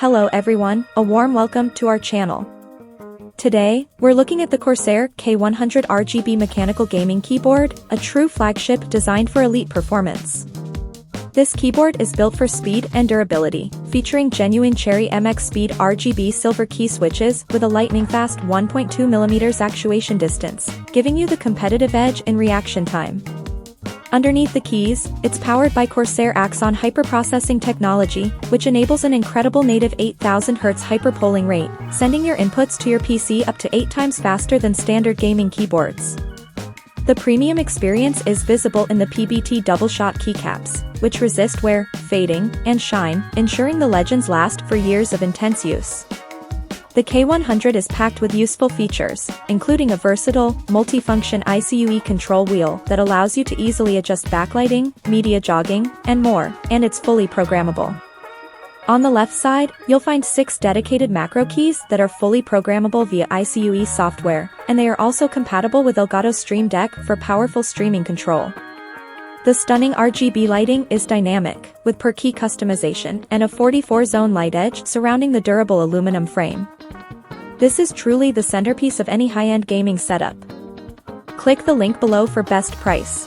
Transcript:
Hello everyone, a warm welcome to our channel. Today, we're looking at the Corsair K100 RGB mechanical gaming keyboard, a true flagship designed for elite performance. This keyboard is built for speed and durability, featuring genuine Cherry MX Speed RGB silver key switches with a lightning-fast 1.2mm actuation distance, giving you the competitive edge in reaction time. Underneath the keys, it's powered by Corsair Axon hyperprocessing technology, which enables an incredible native 8000 Hz hyperpolling rate, sending your inputs to your PC up to 8 times faster than standard gaming keyboards. The premium experience is visible in the PBT double-shot keycaps, which resist wear, fading, and shine, ensuring the legends last for years of intense use. The K100 is packed with useful features, including a versatile, multifunction iCUE control wheel that allows you to easily adjust backlighting, media jogging, and more, and it's fully programmable. On the left side, you'll find 6 dedicated macro keys that are fully programmable via iCUE software, and they are also compatible with Elgato Stream Deck for powerful streaming control. The stunning RGB lighting is dynamic, with per-key customization and a 44-zone light edge surrounding the durable aluminum frame. This is truly the centerpiece of any high-end gaming setup. Click the link below for best price.